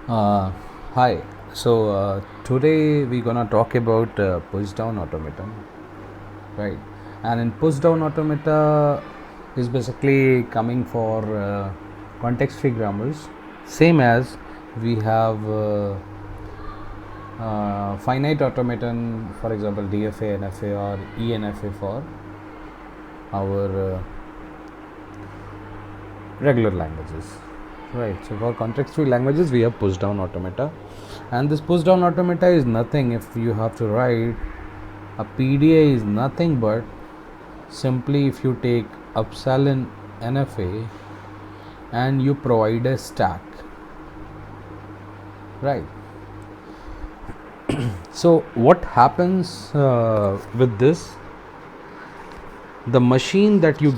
Uh, Hi. Today we're gonna talk about push down automaton, right? And in push down automata is basically coming for context free grammars, same as we have finite automaton, for example, DFA, NFA, or ENFA for our regular languages. Right, so for context free languages, we have push down automata, and this push down automata is nothing. If you have to write a PDA, is nothing but simply if you take epsilon NFA and you provide a stack, right? So, what happens with this? The machine that you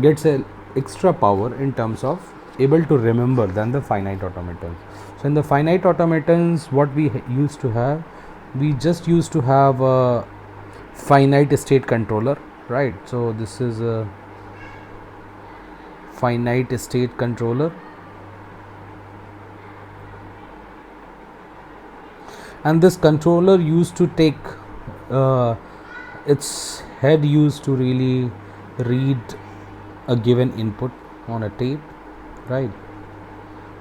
gets a extra power in terms of able to remember than the finite automatons. So in the finite automatons, what we used to have, we just used to have a finite state controller, right? So this is a finite state controller, and this controller used to take its head used to really read a given input on a tape, right?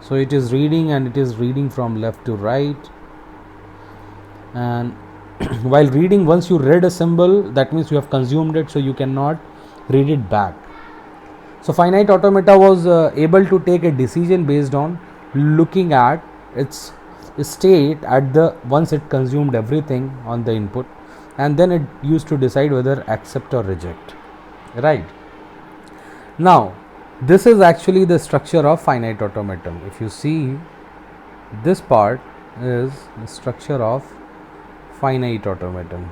So it is reading, and it is reading from left to right, and while reading, once you read a symbol, that means you have consumed it, so you cannot read it back. So finite automata was able to take a decision based on looking at its state at the once it consumed everything on the input, and then it used to decide whether accept or reject, right? Now this is actually the structure of finite automaton. If you see, this part is the structure of finite automaton.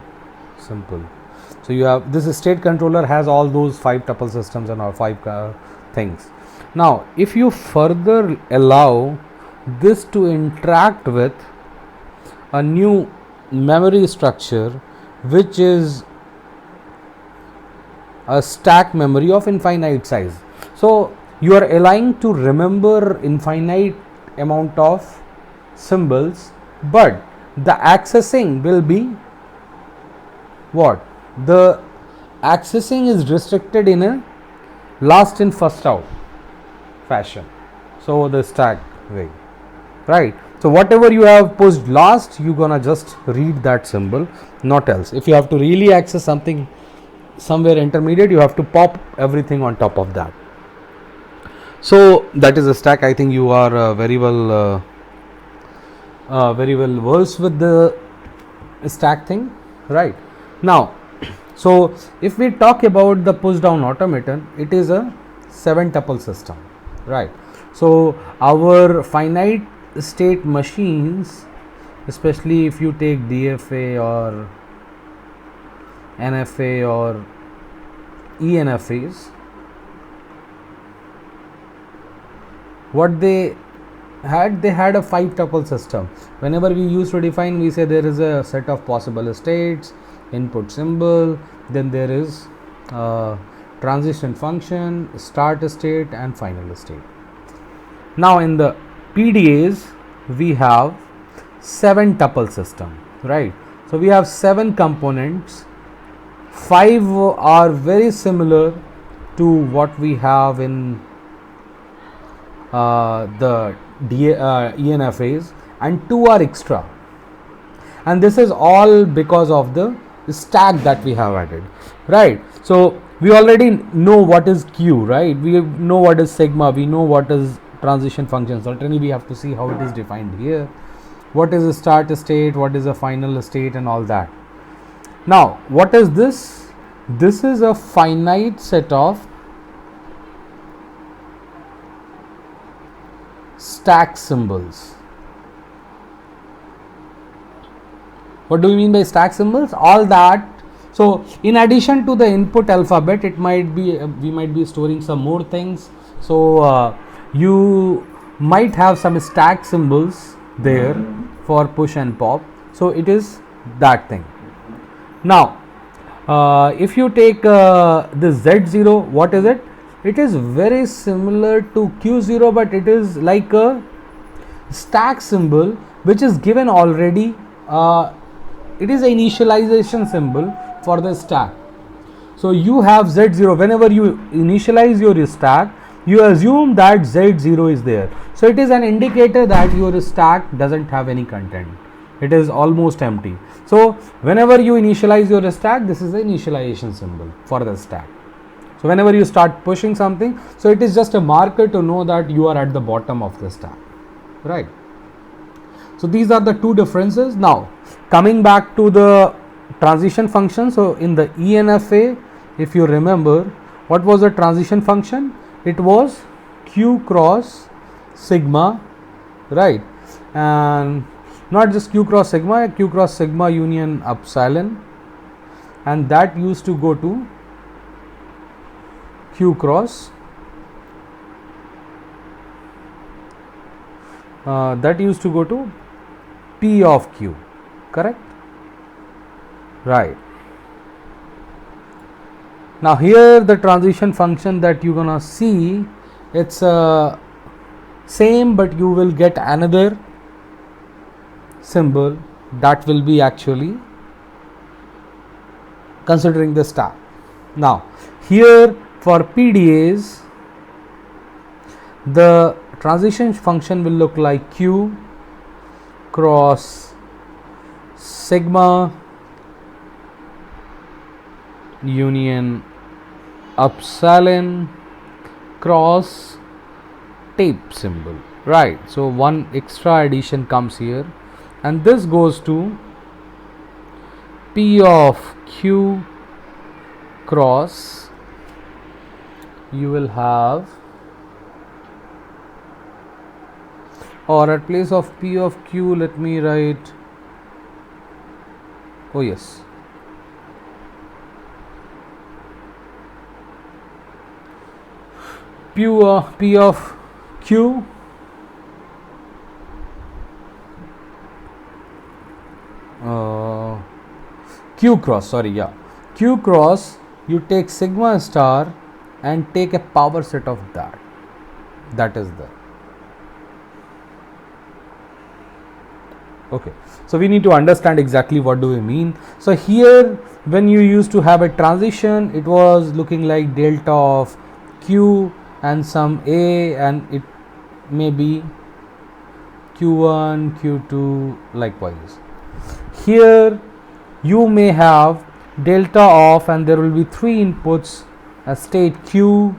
Simple. So you have this state controller has all those 5 tuple systems and all 5 things. Now if you further allow this to interact with a new memory structure, which is a stack memory of infinite size. So you are allowing to remember infinite amount of symbols, but the accessing will be what? The accessing is restricted in a last in first out fashion. So the stack way, right? So whatever you have pushed last, you're gonna just read that symbol, not else. If you have to really access something somewhere intermediate, you have to pop everything on top of that. So that is a stack. I think you are very well versed with the stack thing, right? Now, so if we talk about the push down automaton, it is a 7 tuple system, right? So our finite state machines, especially if you take DFA or NFA or ENFAs, what they had a 5 tuple system. Whenever we used to define, we say there is a set of possible states, input symbol, then there is transition function, start state, and final state. Now in the PDAs, we have 7 tuple system, right? So we have 7 components. 5 are very similar to what we have in the ENFAs, and 2 are extra, and this is all because of the stack that we have added, right? So we already know what is Q, right? We know what is sigma, we know what is transition function. Certainly we have to see how it is defined here, what is a start state, what is a final state, and all that. Now what is this? This is a finite set of stack symbols. What do we mean by stack symbols? All that. So in addition to the input alphabet, it might be we might be storing some more things. So you might have some stack symbols there for push and pop. So it is that thing. Now if you take the Z0, what is it? It is very similar to Q0, but it is like a stack symbol which is given already. It is an initialization symbol for the stack. So you have Z0. Whenever you initialize your stack, you assume that Z0 is there. So it is an indicator that your stack doesn't have any content. It is almost empty. So whenever you initialize your stack, this is the initialization symbol for the stack. So whenever you start pushing something, so it is just a marker to know that you are at the bottom of the stack, right? So these are the two differences. Now coming back to the transition function. So in the ENFA, if you remember, what was the transition function? It was Q cross sigma, right? And not just Q cross sigma union epsilon, and that used to go to Q cross, that used to go to P of Q, correct? Right. Now here the transition function that you're gonna see, it's same, but you will get another symbol that will be actually considering the stack. Now here for PDAs, the transition function will look like Q cross sigma union epsilon cross tape symbol, right? So one extra addition comes here, and this goes to P of Q cross, you will have, or at place of P of Q, let me write, oh yes, P of Q Q cross, sorry, yeah, Q cross, you take sigma star and take a power set of that. That is the, okay. So we need to understand exactly what do we mean. So here when you used to have a transition, it was looking like delta of Q and some A, and it may be Q1, Q2, likewise. Here you may have delta of, and there will be three inputs, a state Q,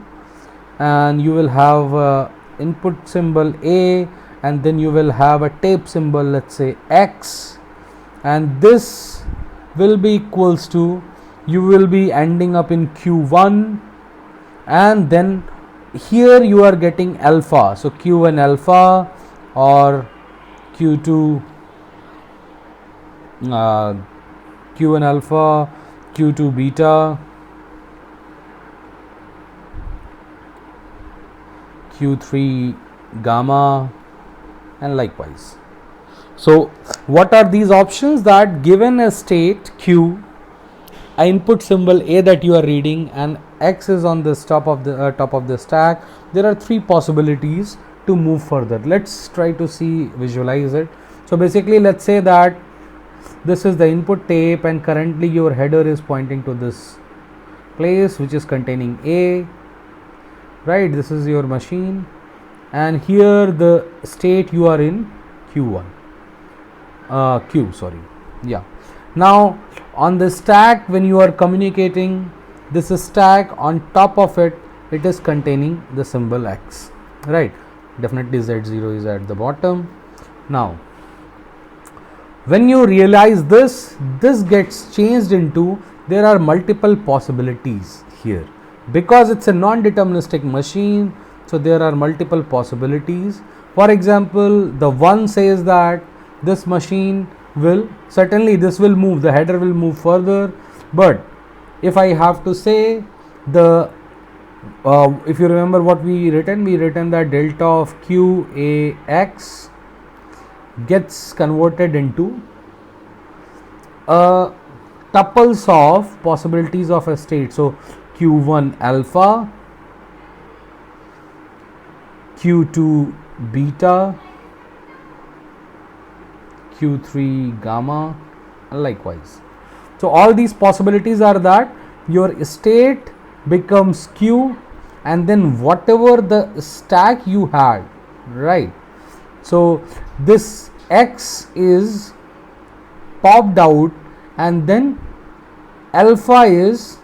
and you will have input symbol A, and then you will have a tape symbol, let's say X, and this will be equals to, you will be ending up in Q1, and then here you are getting alpha, so Q1 alpha or Q2 Q1 alpha, Q2 beta, Q3 gamma, and likewise. So what are these options? That given a state Q, a input symbol A that you are reading, and X is on this top of the stack, there are three possibilities to move further. Let's try to visualize it. So basically, let's say that this is the input tape, and currently your header is pointing to this place which is containing A, right? This is your machine, and here the state you are in Q1, Q, sorry, yeah. Now on the stack, when you are communicating, this is stack, on top of it, it is containing the symbol X, right? Definitely Z0 is at the bottom. Now when you realize this gets changed into, there are multiple possibilities here, because it's a non-deterministic machine, so there are multiple possibilities. For example, the one says that this machine will, certainly this will move, the header will move further, but if I have to say the if you remember what we written that delta of QAX gets converted into tuples of possibilities of a state. So Q1 alpha, Q2 beta, Q3 gamma, and likewise. So all these possibilities are that your state becomes Q, and then whatever the stack you had, right? So this X is popped out, and then alpha is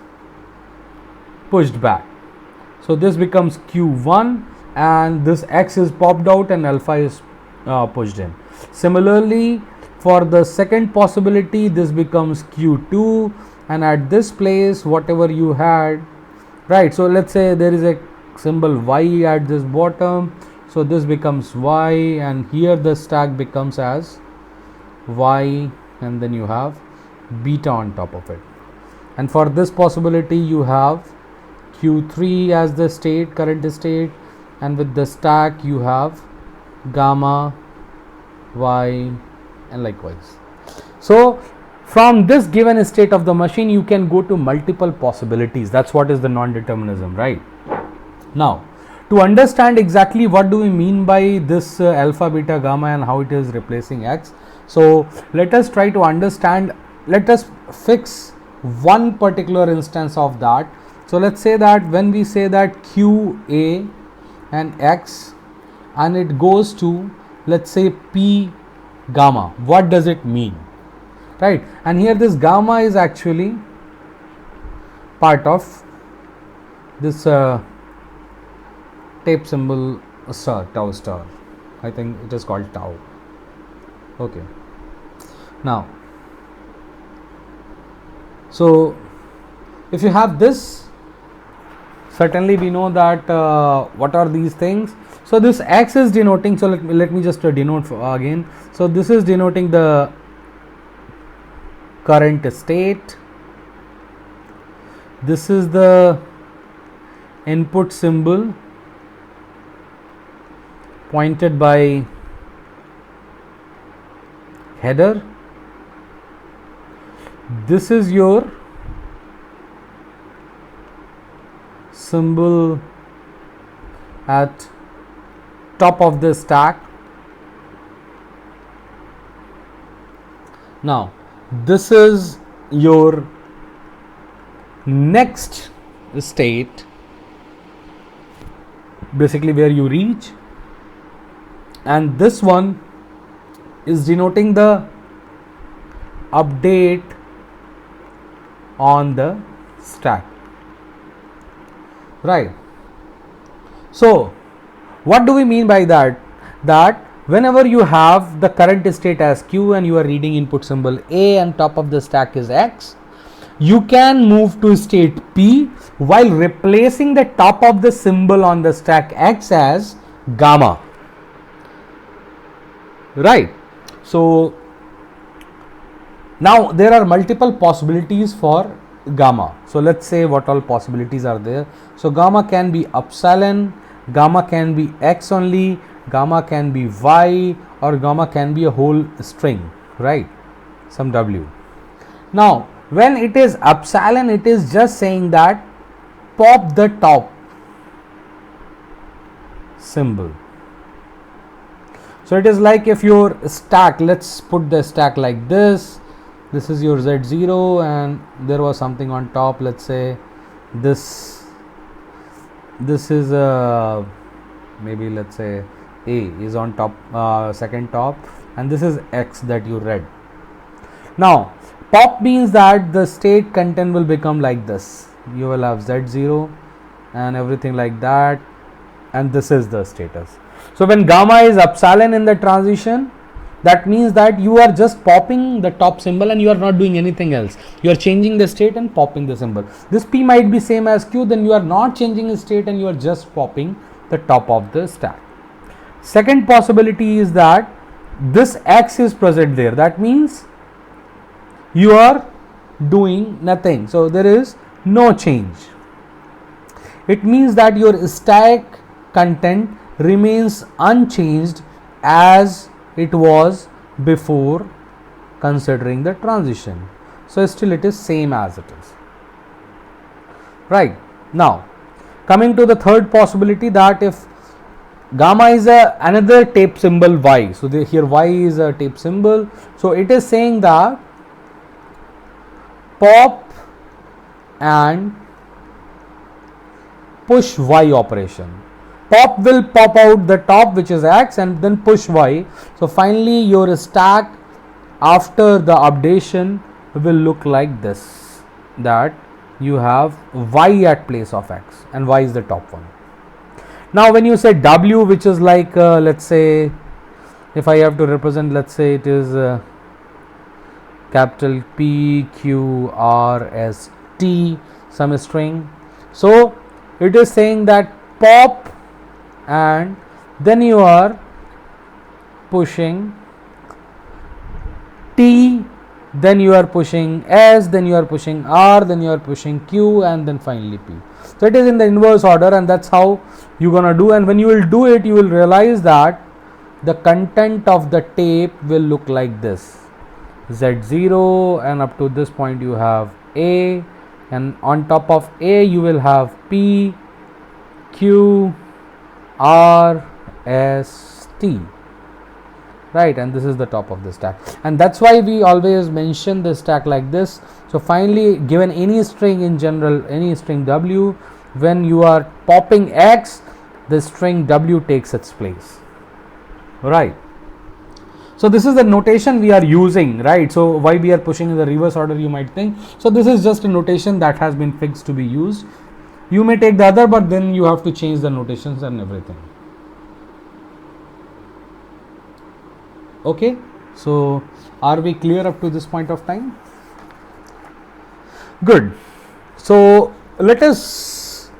pushed back. So this becomes Q1, and this X is popped out and alpha is pushed in. Similarly, for the second possibility, this becomes Q2, and at this place whatever you had, right? So let's say there is a symbol Y at this bottom, so this becomes Y, and here the stack becomes as Y, and then you have beta on top of it. And for this possibility you have Q3 as the state, current state, and with the stack you have gamma, Y, and likewise. So from this given state of the machine you can go to multiple possibilities. That's what is the non-determinism, right? Now, to understand exactly what do we mean by this alpha, beta, gamma, and how it is replacing X, so let us try to understand, let us fix one particular instance of that. So let's say that when we say that QA and X, and it goes to, let's say, P gamma, what does it mean, right? And here this gamma is actually part of this tape symbol star, tau star. I think it is called tau. Okay. Now, so if you have this, certainly we know that what are these things. So this X is denoting, so let me just denote again. So this is denoting the current state. This is the input symbol pointed by header. This is your symbol at top of the stack. Now this is your next state, basically where you reach, and this one is denoting the update on the stack, right? So what do we mean by that? That whenever you have the current state as Q and you are reading input symbol A and top of the stack is X, you can move to state P while replacing the top of the symbol on the stack X as gamma, right? So now there are multiple possibilities for gamma. So let's say what all possibilities are there. So gamma can be epsilon, gamma can be X only, gamma can be Y, or gamma can be a whole string, right? Some W. Now when it is epsilon, it is just saying that pop the top symbol. So it is like if your stack, let's put the stack like this. This is your Z0 and there was something on top, let's say this is maybe let's say A is on top, second top, and this is X that you read. Now pop means that the state content will become like this. You will have Z0 and everything like that, and this is the status. So when gamma is epsilon in the transition, that means that you are just popping the top symbol and you are not doing anything else. You are changing the state and popping the symbol. This P might be same as Q, then you are not changing the state and you are just popping the top of the stack. Second possibility is that this X is present there. That means you are doing nothing. So there is no change. It means that your stack content remains unchanged as it was before considering the transition. So still it is same as it is, right? Now coming to the third possibility, that if Gamma is another tape symbol Y. So here Y is a tape symbol. So it is saying that pop and push Y operation. Pop will pop out the top, which is X, and then push Y. So finally your stack after the updation will look like this, that you have Y at place of X and Y is the top one. Now when you say W, which is like let's say, if I have to represent, let's say it is capital P Q R S T, some string. So it is saying that pop and then you are pushing T, then you are pushing S, then you are pushing R, then you are pushing Q, and then finally P. So it is in the inverse order, and that's how you're gonna do. And when you will do it, you will realize that the content of the tape will look like this: Z0, and up to this point you have A, and on top of A you will have P, Q, R, S, T. Right, and this is the top of the stack, and that's why we always mention the stack like this. So finally, given any string in general, any string W, when you are popping X, the string W takes its place. Right. So this is the notation we are using, right? So why we are pushing in the reverse order, you might think. So this is just a notation that has been fixed to be used. You may take the other, but then you have to change the notations and everything. Okay, so are we clear up to this point of time? Good. So let us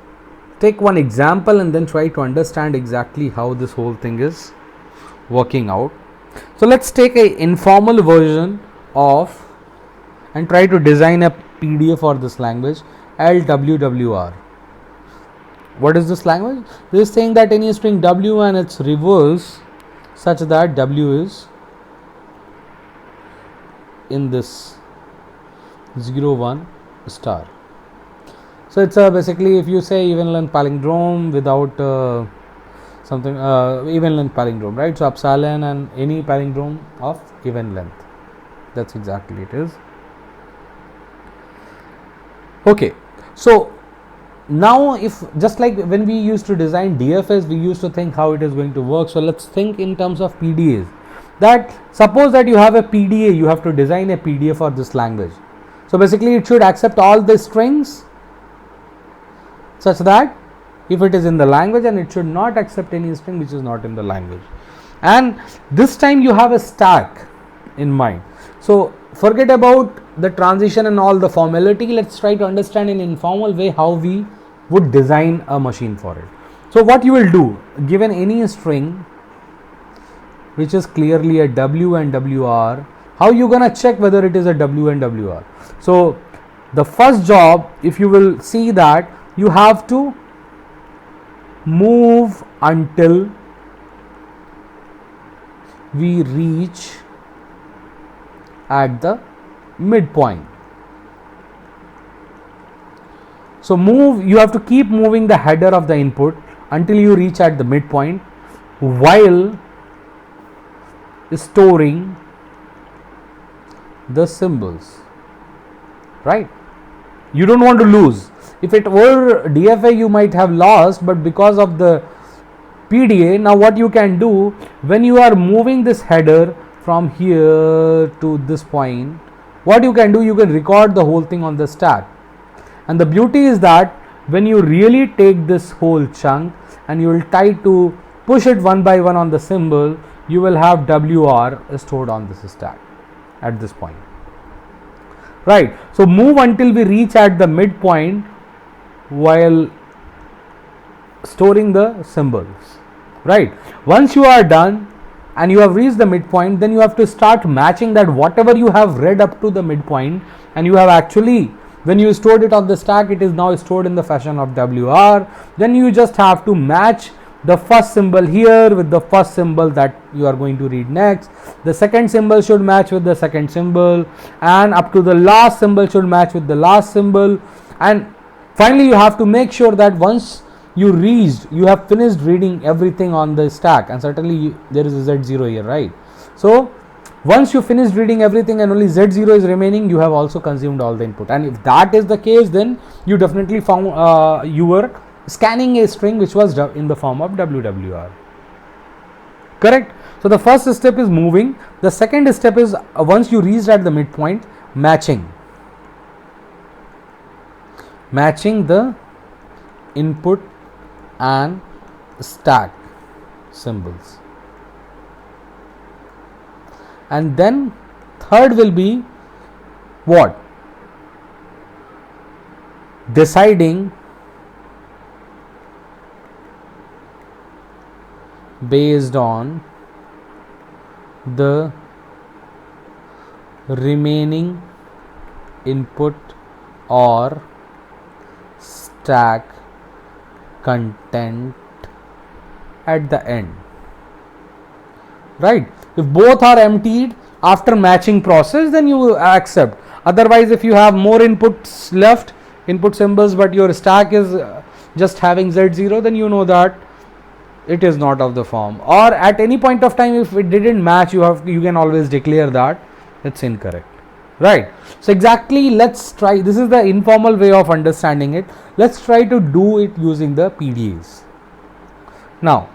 take one example and then try to understand exactly how this whole thing is working out. So let's take a informal version of and try to design a PDA for this language, LWWR. What is this language? This is saying that any string W and its reverse such that W is in this 0 1 star. So it's basically, if you say even length palindrome without something even length palindrome, right? So epsilon and any palindrome of even length, that's exactly it is. Okay, so now if just like when we used to design DFS, we used to think how it is going to work. So let's think in terms of PDAs. That suppose that you have a PDA, you have to design a PDA for this language. So basically it should accept all the strings such that if it is in the language, and it should not accept any string which is not in the language. And this time you have a stack in mind. So forget about the transition and all the formality. Let's try to understand in informal way how we would design a machine for it. So what you will do, given any string which is clearly a W and WR, how you gonna check whether it is a W and WR? So the first job, if you will see that, you have to move until we reach at the midpoint. So move, you have to keep moving the header of the input until you reach at the midpoint while storing the symbols, right? You don't want to lose. If it were DFA, you might have lost, but because of the PDA, now what you can do, when you are moving this header from here to this point, what you can do, you can record the whole thing on the stack. And the beauty is that when you really take this whole chunk and you will try to push it one by one on the symbol, you will have WR stored on this stack at this point, right? So move until we reach at the midpoint while storing the symbols, right? Once you are done and you have reached the midpoint, then you have to start matching that whatever you have read up to the midpoint, and you have actually, when you stored it on the stack, it is now stored in the fashion of WR. Then you just have to match the first symbol here with the first symbol that you are going to read next. The second symbol should match with the second symbol, and up to the last symbol should match with the last symbol. And finally you have to make sure that once you have finished reading everything on the stack, and certainly there is a Z0 here, right? So once you finish reading everything and only Z0 is remaining, you have also consumed all the input. And if that is the case, then you definitely found you were scanning a string which was in the form of WWR. Correct? So the first step is moving. The second step is once you reached at the midpoint, matching the input and stack symbols. And then third will be what? Deciding based on the remaining input or stack content at the end, right? If both are emptied after matching process, then you accept. Otherwise, if you have more inputs left, input symbols, but your stack is just having Z0, then you know that it is not of the form. Or at any point of time, if it didn't match, you can always declare that it's incorrect, right? So exactly, let's try. This is the informal way of understanding it. Let's try to do it using the PDAs. Now,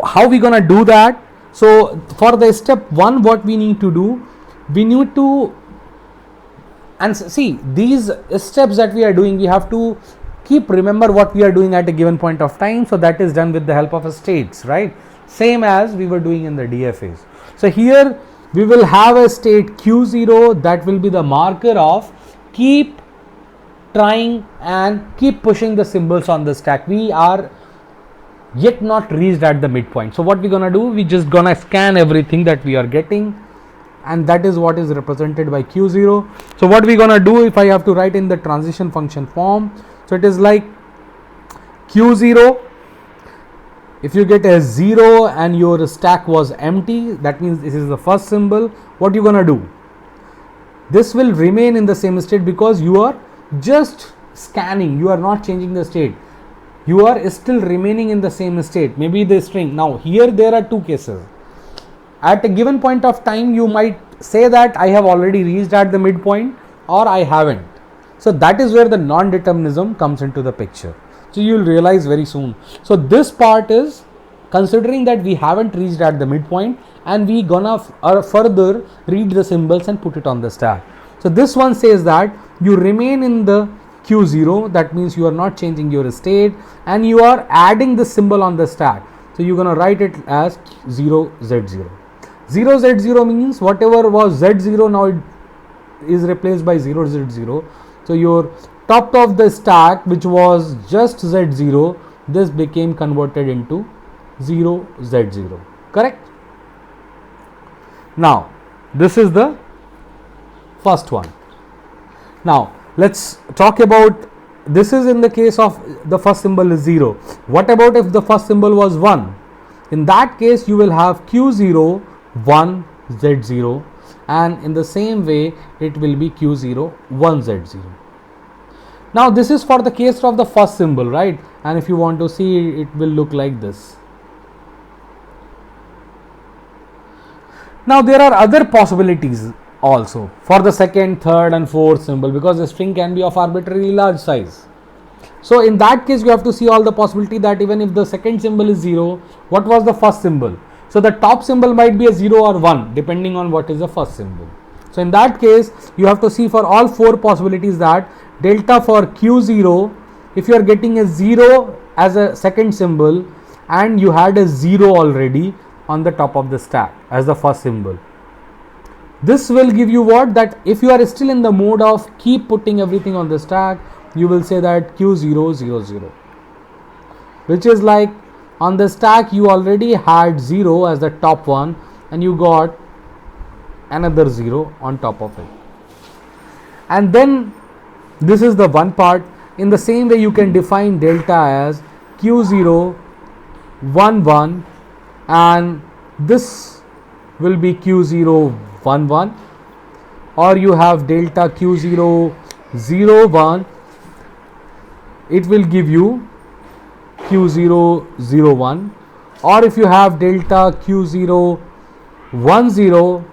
how we gonna do that? So for the step 1, what we need to do, we need to, and see these steps that we are doing, we have to keep remember what we are doing at a given point of time. So that is done with the help of states, right? Same as we were doing in the DFAs. So here we will have a state Q0 that will be the marker of keep trying and keep pushing the symbols on the stack. We are yet not reached at the midpoint. So what we're gonna do, we just gonna scan everything that we are getting, and that is what is represented by Q0. So what we're gonna do, if I have to write in the transition function form, so it is like Q0, if you get a 0 and your stack was empty, that means this is the first symbol. What you gonna do, this will remain in the same state because you are just scanning, you are not changing the state, you are still remaining in the same state, maybe the string. Now here there are two cases. At a given point of time, you might say that I have already reached at the midpoint or I haven't. So that is where the non-determinism comes into the picture. So you will realize very soon. So this part is considering that we haven't reached at the midpoint and we gonna further read the symbols and put it on the stack. So this one says that you remain in the Q0, that means you are not changing your state and you are adding the symbol on the stack. So you're gonna write it as 0Z0. 0Z0 means whatever was Z0 now it is replaced by 0Z0. So your top of the stack, which was just Z0, this became converted into 0Z0. Correct? Now this is the first one. Now let's talk about, this is in the case of the first symbol is 0. What about if the first symbol was 1? In that case you will have Q0 1 Z0, and in the same way it will be Q0 1 Z0. Now this is for the case of the first symbol, right? And if you want to see, it will look like this. Now there are other possibilities also for the second, third and fourth symbol, because the string can be of arbitrarily large size. So in that case you have to see all the possibility that even if the second symbol is 0, what was the first symbol? So the top symbol might be a 0 or 1 depending on what is the first symbol. So in that case you have to see for all four possibilities that delta for Q0, if you are getting a 0 as a second symbol and you had a 0 already on the top of the stack as the first symbol, this will give you what, that if you are still in the mode of keep putting everything on the stack, you will say that Q0 0 0, which is like on the stack you already had 0 as the top one and you got another 0 on top of it. And then this is the one part. In the same way you can define delta as Q0 1 1, and this will be Q0 1 1, or you have delta Q0 0 1, it will give you Q0, 0, 1, or if you have delta Q0, 1, 0,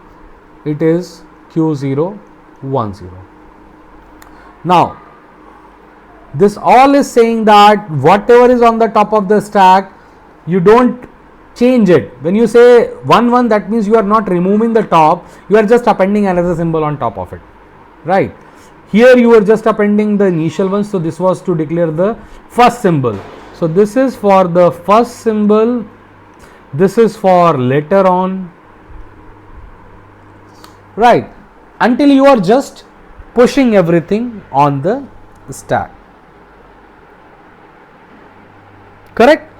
it is Q0, 1, 0. Now, this all is saying that whatever is on the top of the stack, you don't change it. When you say 1, 1, that means you are not removing the top, you are just appending another symbol on top of it, right? Here you are just appending the initial one, so this was to declare the first symbol. So this is for the first symbol, this is for later on, right? Until you are just pushing everything on the stack. Correct?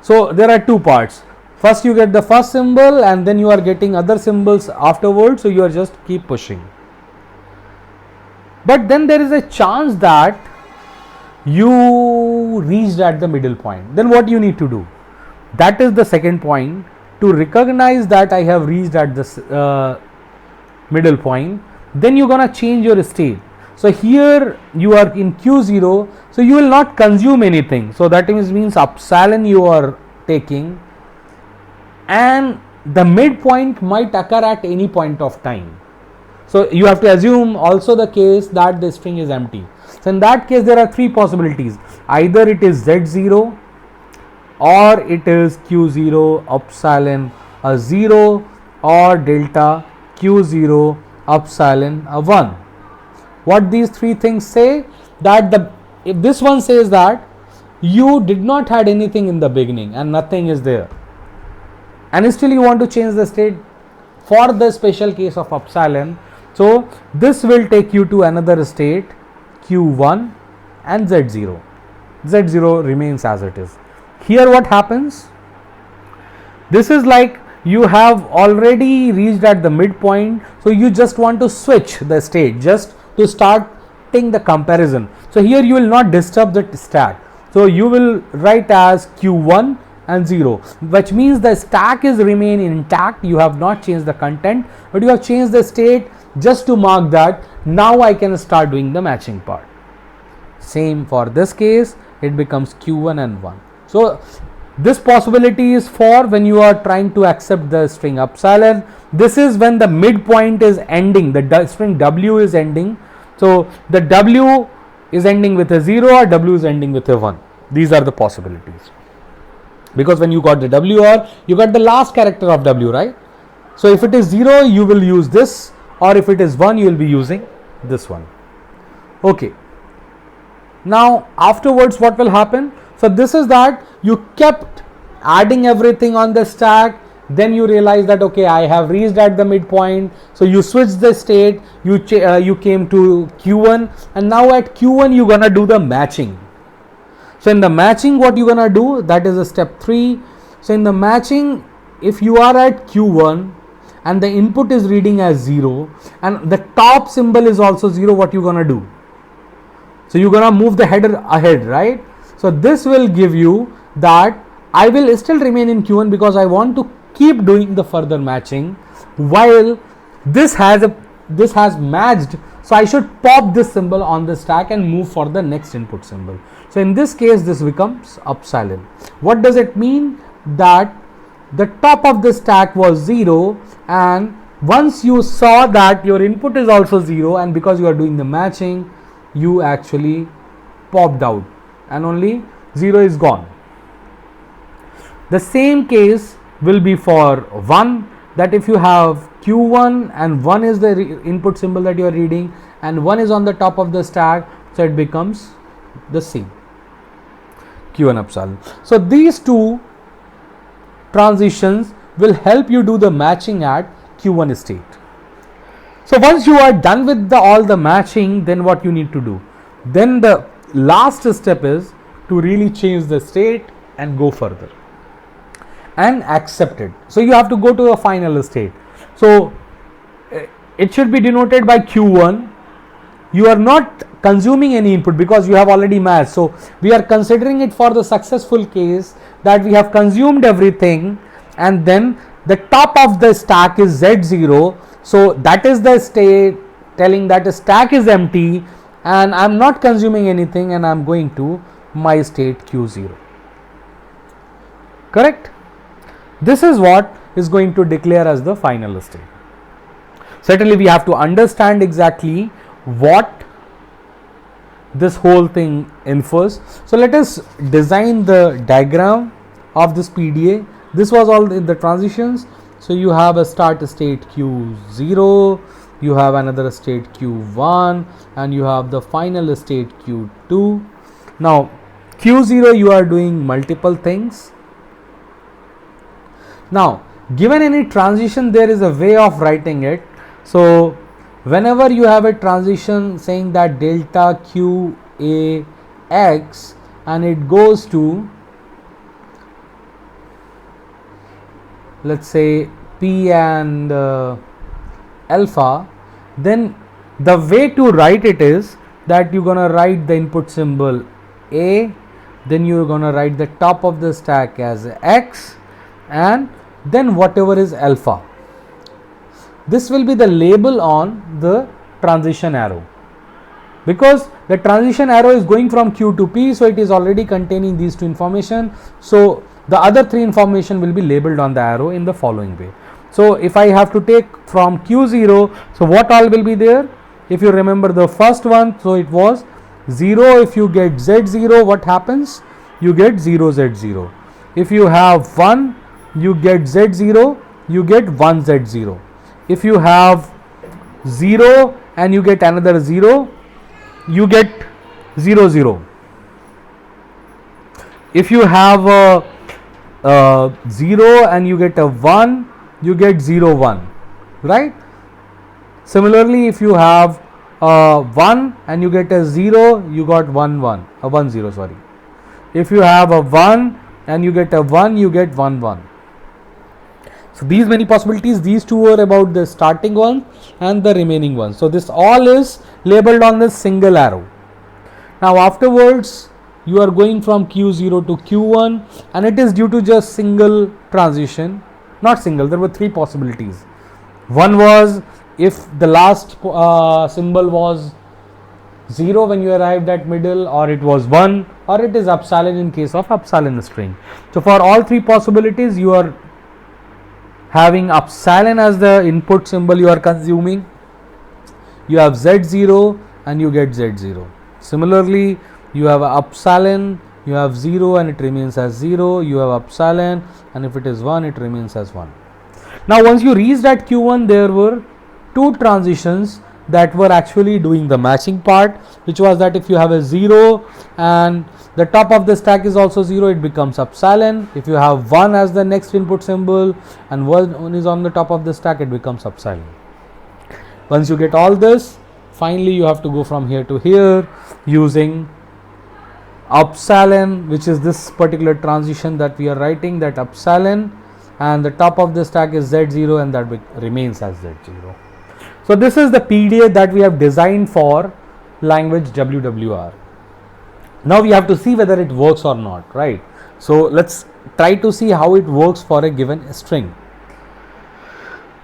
So there are two parts. First you get the first symbol and then you are getting other symbols afterwards, so you are just keep pushing. But then there is a chance that you reached at the middle point. Then what you need to do? That is the second point. To recognize that I have reached at this middle point, then you're gonna change your state. So here you are in Q0, so you will not consume anything. So that means epsilon you are taking, and the midpoint might occur at any point of time. So you have to assume also the case that the string is empty. So in that case there are three possibilities. Either it is Z0 or it is Q0 epsilon 0 or delta Q0 epsilon 1. What these three things say? That if this one says that you did not had anything in the beginning and nothing is there, and still you want to change the state for the special case of epsilon, so this will take you to another state Q1 and Z0. Z0 remains as it is. Here what happens? This is like you have already reached at the midpoint, so you just want to switch the state just to starting the comparison. So here you will not disturb the stack. So you will write as Q1 and 0, which means the stack is remain intact. You have not changed the content, but you have changed the state just to mark that now I can start doing the matching part. Same for this case, it becomes Q1 and 1. So this possibility is for when you are trying to accept the string epsilon. This is when the midpoint is ending, the string W is ending. So the W is ending with a 0 or W is ending with a 1. These are the possibilities. Because when you got the WR, you got the last character of W, right? So if it is 0, you will use this, or if it is 1, you will be using this one. Okay. Now afterwards what will happen? So this is that you kept adding everything on the stack, then you realize that okay, I have reached at the midpoint, so you switch the state, you came to Q1, and now at Q1 you're gonna do the matching. So in the matching what you're gonna do, that is a step 3. So in the matching, if you are at Q1 and the input is reading as 0 and the top symbol is also 0, what you gonna do? So you're gonna move the header ahead, right? So this will give you that I will still remain in Q1 because I want to keep doing the further matching while this has matched. So I should pop this symbol on the stack and move for the next input symbol. So in this case this becomes epsilon. What does it mean? That the top of the stack was 0, and once you saw that your input is also 0, and because you are doing the matching, you actually popped out and only 0 is gone. The same case will be for 1, that if you have Q1 and 1 is the input symbol that you are reading and 1 is on the top of the stack, so it becomes the same Q1 epsilon. So these two transitions will help you do the matching at Q1 state. So once you are done with all the matching, then what you need to do? Then the last step is to really change the state and go further and accept it. So you have to go to a final state. So it should be denoted by Q1. You are not consuming any input because you have already matched. So we are considering it for the successful case that we have consumed everything, and then the top of the stack is Z0. So that is the state telling that the stack is empty and I am not consuming anything, and I am going to my state q0. Correct? This is what is going to declare as the final state. Certainly we have to understand exactly what this whole thing infers. So let us design the diagram of this PDA. This was all in the transitions. So you have a start state q0, you have another state q1, and you have the final state q2. Now q0 you are doing multiple things. Now given any transition, there is a way of writing it. So whenever you have a transition saying that delta q a x and it goes to, let's say, p and alpha, then the way to write it is that you're gonna write the input symbol a, then you're gonna write the top of the stack as x, and then whatever is alpha. This will be the label on the transition arrow, because the transition arrow is going from q to p, so it is already containing these two information. So the other three information will be labeled on the arrow in the following way. So if I have to take from q0, so what all will be there? If you remember the first one, so it was 0. If you get z0, what happens? You get 0 z0. If you have 1, you get z0, you get 1 z0. If you have 0 and you get another 0, you get 0 0. If you have a 0 and you get a 1, you get 0 1, right? Similarly, if you have 1 and you get a 0, you got 1 1, a 1 0, sorry. If you have a 1 and you get a 1, you get 1 1. So these many possibilities, these two were about the starting one and the remaining one. So this all is labeled on this single arrow. Now afterwards you are going from q0 to q1, and it is due to just single transition. Not single, there were three possibilities. One was if the last symbol was 0 when you arrived at middle, or it was 1, or it is epsilon in case of epsilon string. So for all three possibilities, you are having epsilon as the input symbol you are consuming. You have z0 and you get z0. Similarly, you have epsilon, you have 0 and it remains as 0. You have epsilon, and if it is 1, it remains as 1. Now once you reached at q1, there were two transitions that were actually doing the matching part, which was that if you have a 0 and the top of the stack is also 0, it becomes epsilon. If you have 1 as the next input symbol and 1 is on the top of the stack, it becomes epsilon. Once you get all this, finally you have to go from here to here using epsilon, which is this particular transition that we are writing, that epsilon, and the top of the stack is z0 and that remains as z0. So this is the PDA that we have designed for language WWR. Now we have to see whether it works or not, right? So let's try to see how it works for a given string.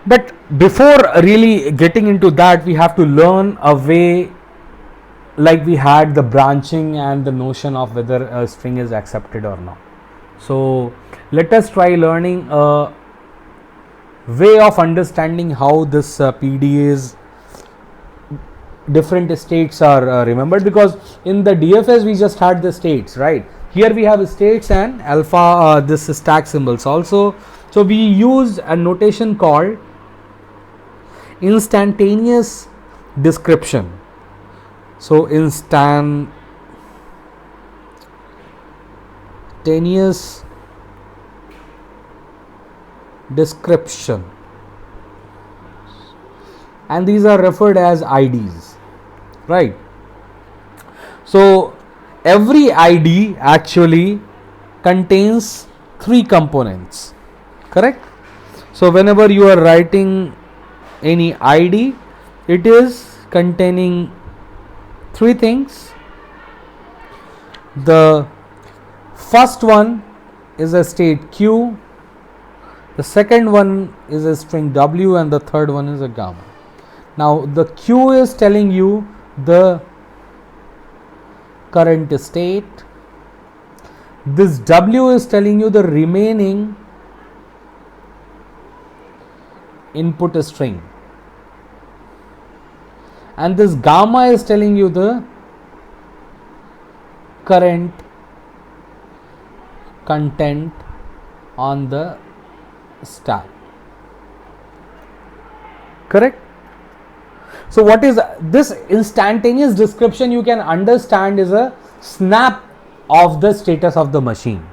But before really getting into that, we have to learn a way, like we had the branching and the notion of whether a string is accepted or not. So let us try learning a way of understanding how this PDA's different states are remembered, because in the DFS we just had the states, right? Here we have states and alpha, this stack symbols also. So we use a notation called instantaneous description. So instantaneous description, and these are referred as IDs, right? So every ID actually contains three components, correct? So whenever you are writing any ID, it is containing three things. The first one is a state Q, the second one is a string W, and the third one is a gamma. Now the Q is telling you the current state, This W is telling you the remaining input string, and this gamma is telling you the current content on the stack. Correct? So what is this instantaneous description? You can understand is a snap of the status of the machine.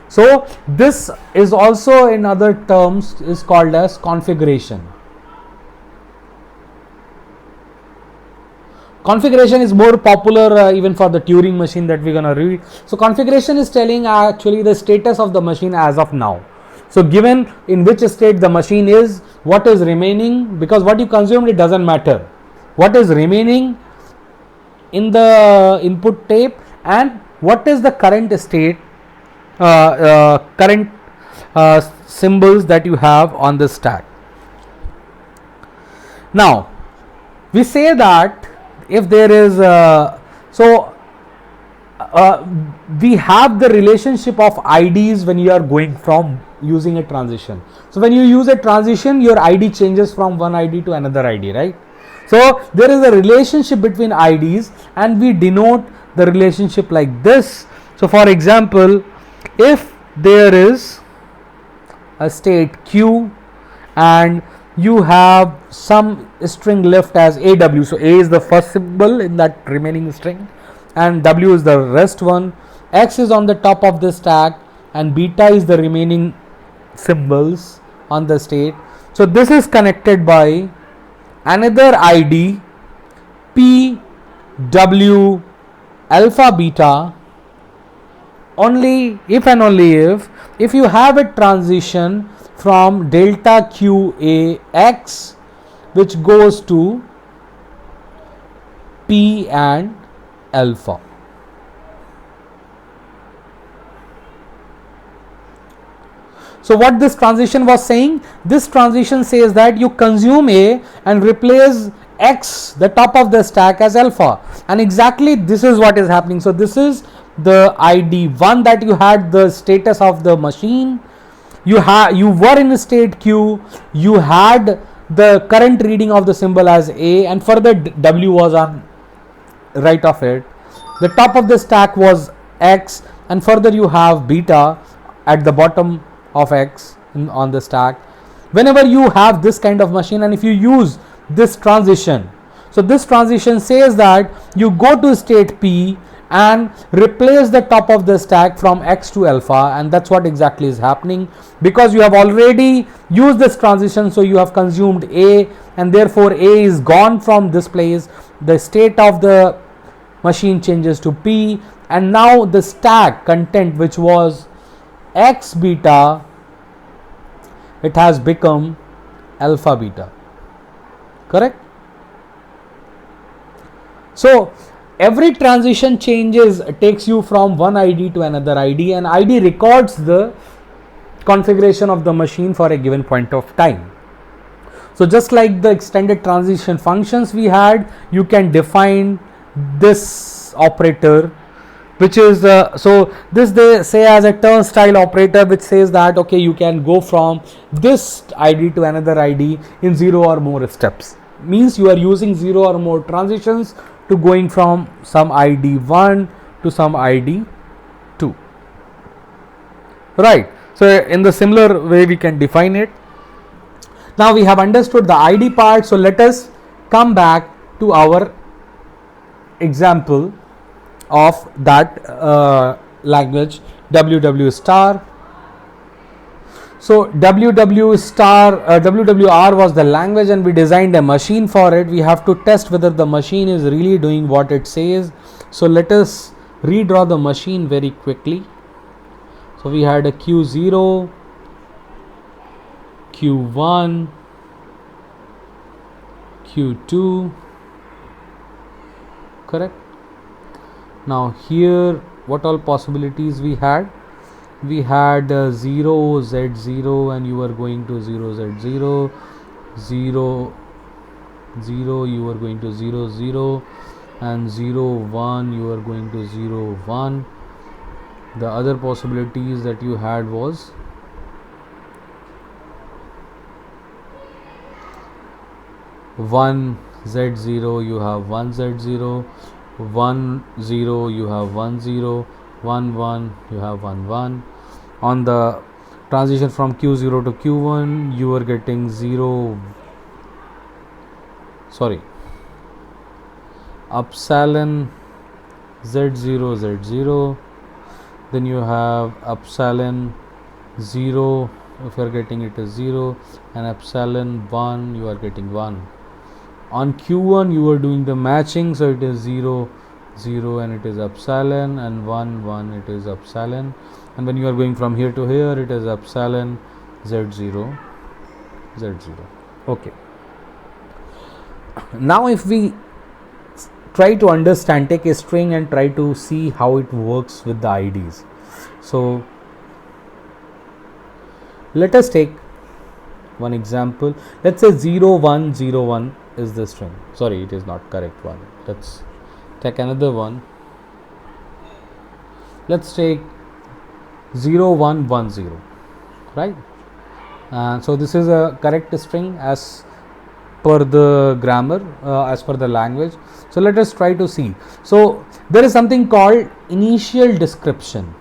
So this is also, in other terms, is called as configuration. Configuration is more popular even for the Turing machine that we're gonna read. So configuration is telling actually the status of the machine as of now. So given in which state the machine is, what is remaining, because what you consumed, it doesn't matter. What is remaining in the input tape, and what is the current state, current symbols that you have on the stack. Now we say that if there is we have the relationship of IDs when you are going from using a transition. So when you use a transition, your ID changes from one ID to another ID, right? So there is a relationship between IDs, and we denote the relationship like this. So for example, if there is a state Q and you have some string left as AW, so A is the first symbol in that remaining string and W is the rest one, X is on the top of the stack and beta is the remaining symbols on the state. So this is connected by another ID P W alpha beta only if and only if you have a transition from delta Q A X which goes to P and alpha. So what this transition was saying, this transition says that you consume A and replace X, the top of the stack, as alpha, and exactly this is what is happening. So this is the ID 1 that you had the status of the machine. You were in state Q, you had the current reading of the symbol as A, and further W was on right of it. The top of the stack was X, and further you have beta at the bottom of X on the stack. Whenever you have this kind of machine and if you use this transition, so this transition says that you go to state P and replace the top of the stack from X to alpha, and that's what exactly is happening because you have already used this transition. So you have consumed A and therefore A is gone from this place, the state of the machine changes to P, and now the stack content which was X beta, it has become alpha beta. Correct? So every transition takes you from one ID to another ID, and ID records the configuration of the machine for a given point of time. So just like the extended transition functions we had, you can define this operator, which is so this they say as a turnstile operator, which says that okay, you can go from this ID to another ID in 0 or more steps. Means you are using 0 or more transitions to going from some ID 1 to some ID 2. Right. So in the similar way we can define it. Now we have understood the ID part. So let us come back to our example of that language WW star. So WWR was the language and we designed a machine for it. We have to test whether the machine is really doing what it says. So let us redraw the machine very quickly. So we had a Q0, Q1, Q2, correct? Now here what all possibilities we had? We had 0 Z0 and you were going to 0 Z0, 0 0 you were going to 0 0, and 0 1 you are going to 0 1. The other possibilities that you had was 1 Z0, you have 1 Z0, 1 0, you have 1 0, 1 1, you have 1 1. On the transition from Q0 to Q1, you are getting 0, sorry, epsilon Z0 Z0, then you have epsilon 0, if you are getting it as 0, and epsilon 1, you are getting 1. On Q1 you are doing the matching, so it is 0 0 and it is epsilon, and 1 1 it is epsilon, and when you are going from here to here it is epsilon Z0 Z0. Okay, now if we try to understand, take a string and try to see how it works with the IDs. So let us take one example. Let's say 0101 is the string. Sorry, it is not correct one. Let's take another one. Let's take 0110, right? So this is a correct string as per the grammar, as per the language. So let us try to see. So there is something called initial description,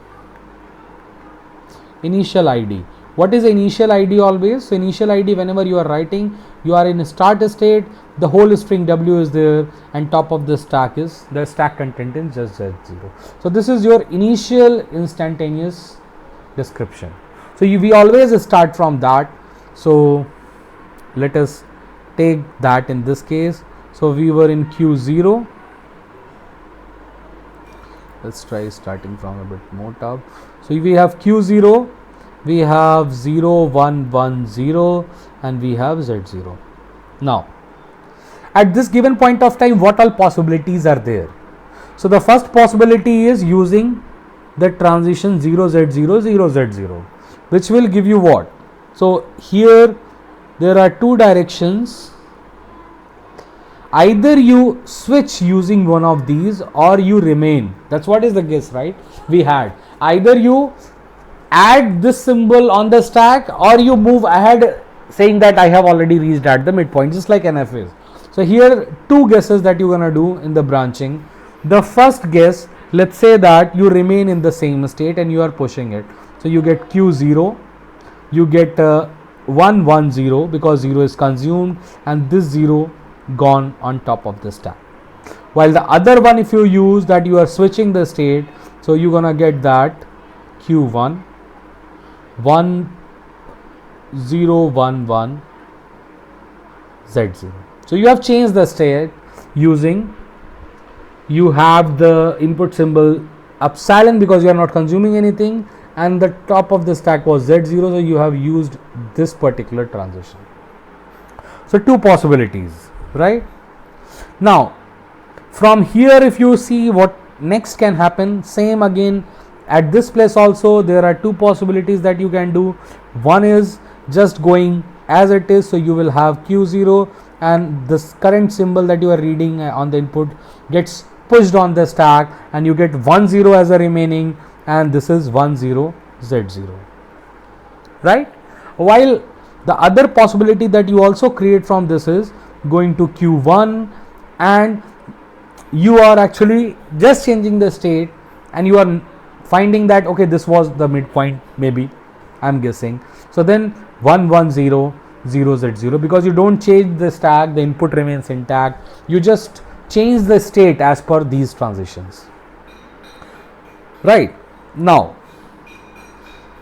initial ID. What is initial ID always? So initial ID, whenever you are writing, you are in a start state, the whole string W is there, and top of the stack is, the stack content is just Z0. So this is your initial instantaneous description. So we always start from that. So let us take that in this case. So we were in Q0. Let's try starting from a bit more top. So we have Q0, we have 0110, and we have Z0. Now at this given point of time, what all possibilities are there? So the first possibility is using the transition 0Z0 0Z0, which will give you what? So here there are two directions. Either you switch using one of these or you remain. That's what is the guess, right? We had either you add this symbol on the stack or you move ahead saying that I have already reached at the midpoint, just like NF is. So here two guesses that you're gonna do in the branching. The first guess, let's say that you remain in the same state and you are pushing it. So you get Q0, you get 110 because 0 is consumed, and this 0 gone on top of the stack. While the other one, if you use that, you are switching the state, so you're gonna get that Q1 1011 Z0. So you have changed the state using, you have the input symbol epsilon because you are not consuming anything, and the top of the stack was Z0, so you have used this particular transition. So two possibilities, right? Now from here, if you see what next can happen, same again at this place also there are two possibilities that you can do. One is just going as it is, so you will have Q0 and this current symbol that you are reading on the input gets pushed on the stack and you get 10 as a remaining, and this is 10 Z0, right? While the other possibility that you also create from this is going to Q1 and you are actually just changing the state and you are finding that okay, this was the midpoint, maybe I'm guessing. So then 110 0 Z0, because you don't change the stack, the input remains intact, you just change the state as per these transitions, right? Now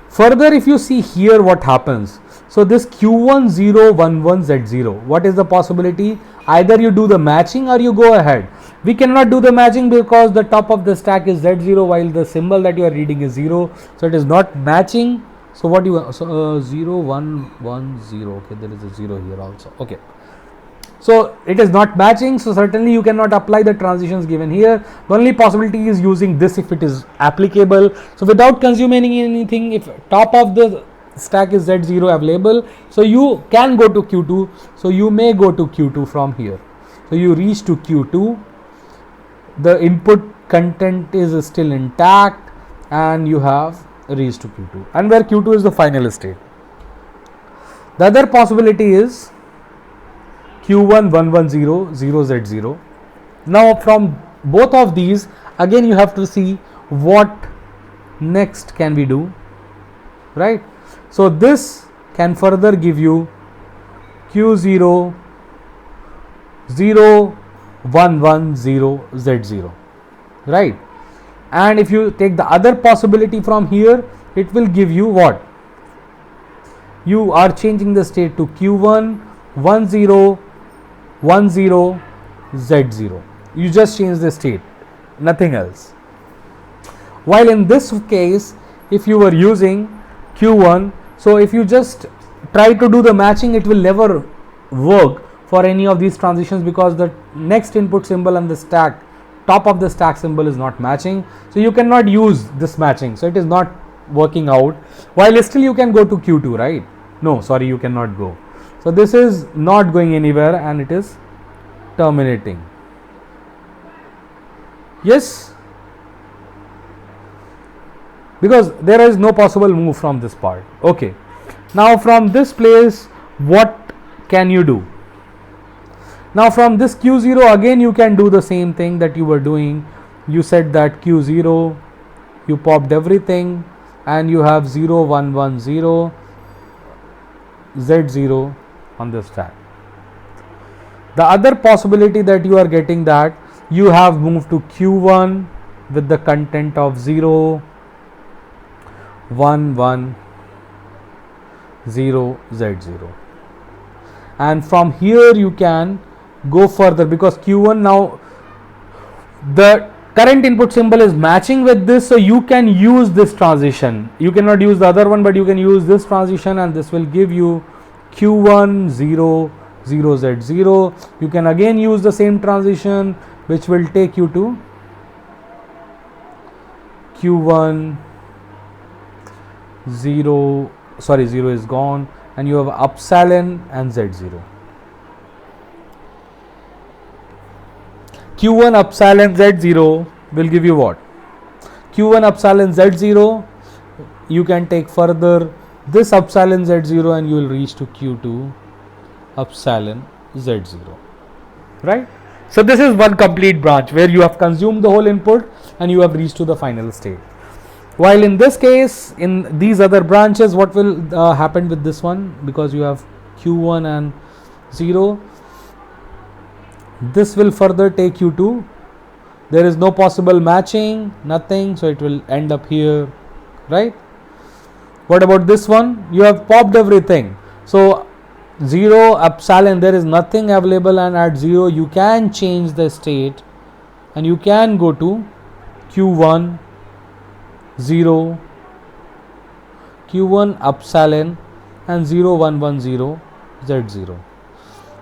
further, if you see here what happens, so this Q1 011 Z0, what is the possibility? Either you do the matching or you go ahead. We cannot do the matching because the top of the stack is Z0 while the symbol that you are reading is 0, so it is not matching. So what you 0110, okay, there is a 0 here also, okay, so it is not matching, so certainly you cannot apply the transitions given here. The only possibility is using this if it is applicable. So without consuming anything, if top of the stack is Z0 available, so you can go to Q2, so you may go to Q2 from here. So you reach to Q2, the input content is still intact and you have reached to Q2, and where Q2 is the final state. The other possibility is Q1 110 0Z0. Now from both of these, again you have to see what next can we do, right? So this can further give you Q0 0110 Z0, right? And if you take the other possibility from here, it will give you what? You are changing the state to Q1 1010 Z0. You just change the state, nothing else. While in this case, if you were using Q1, so if you just try to do the matching, it will never work for any of these transitions, because the next input symbol and the stack, top of the stack symbol is not matching. So you cannot use this matching. So it is not working out. While still you can go to Q2, right? No, sorry, you cannot go. So this is not going anywhere and it is terminating. Yes? Because there is no possible move from this part. Okay. Now from this place, what can you do? Now from this Q0, again you can do the same thing that you were doing. You said that Q0, you popped everything and you have 0110 Z0 on the stack. The other possibility that you are getting, that you have moved to Q1 with the content of 0110 Z0, and from here you can go further, because Q1 now the current input symbol is matching with this, so you can use this transition. You cannot use the other one, but you can use this transition and this will give you Q1 00 Z0. You can again use the same transition, which will take you to Q1 0 is gone, and you have upsilon and Z0. Q1 upsilon Z0 will give you what? Q1 upsilon Z0, you can take further this upsilon Z0 and you will reach to Q2 upsilon Z0, right? So this is one complete branch where you have consumed the whole input and you have reached to the final state. While in this case, in these other branches, what will happen with this one? Because you have Q1 and 0, this will further take you to, there is no possible matching, nothing, so it will end up here, right? What about this one? You have popped everything. So 0 upsilon, there is nothing available, and at 0 you can change the state and you can go to Q1 0, Q1 upsilon and 0110 Z0.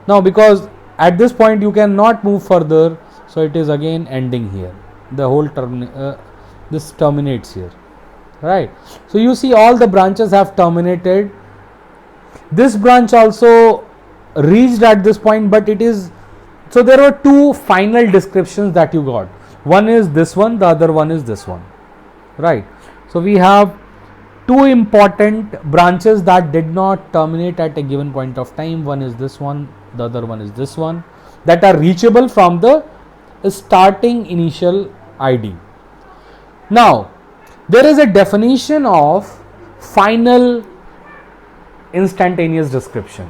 Now because at this point you cannot move further, so it is again ending here. The whole this terminates here, right? So you see all the branches have terminated. This branch also reached at this point, but it is, so there were two final descriptions that you got. One is this one, the other one is this one, right? So we have two important branches that did not terminate at a given point of time. One is this one, the other one is this one, that are reachable from the starting initial ID. Now there is a definition of final instantaneous description.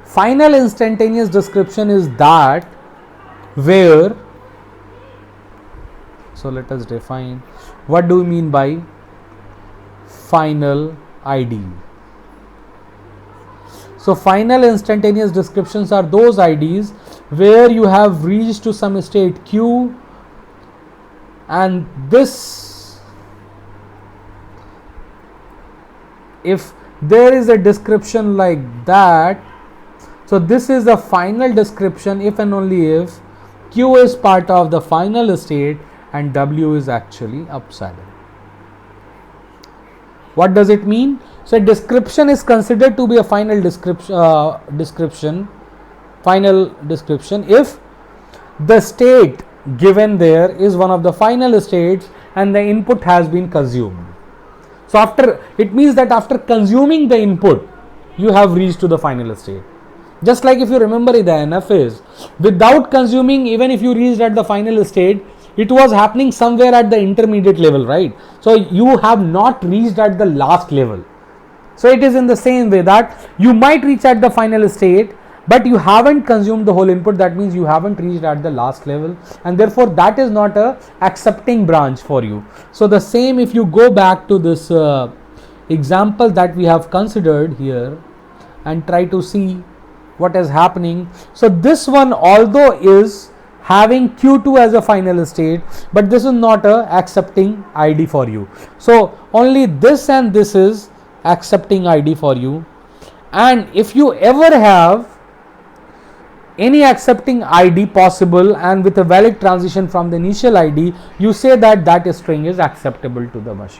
Final instantaneous description is that where, so let us define what do we mean by final ID. So final instantaneous descriptions are those IDs where you have reached to some state Q, and this, if there is a description like that, so this is the final description if and only if Q is part of the final state and W is actually upsilon. What does it mean? So a description is considered to be a final description if the state given there is one of the final states and the input has been consumed. So after, it means that after consuming the input, you have reached to the final state. Just like if you remember in the NF is, without consuming, even if you reached at the final state, it was happening somewhere at the intermediate level, right? So you have not reached at the last level. So it is in the same way that you might reach at the final state, but you haven't consumed the whole input. That means you haven't reached at the last level, and therefore that is not a accepting branch for you. So the same, if you go back to this example that we have considered here and try to see what is happening. So this one, although is having Q2 as a final state, but this is not a accepting ID for you. So only this and this is accepting ID for you. And if you ever have any accepting ID possible and with a valid transition from the initial ID, you say that that string is acceptable to the machine.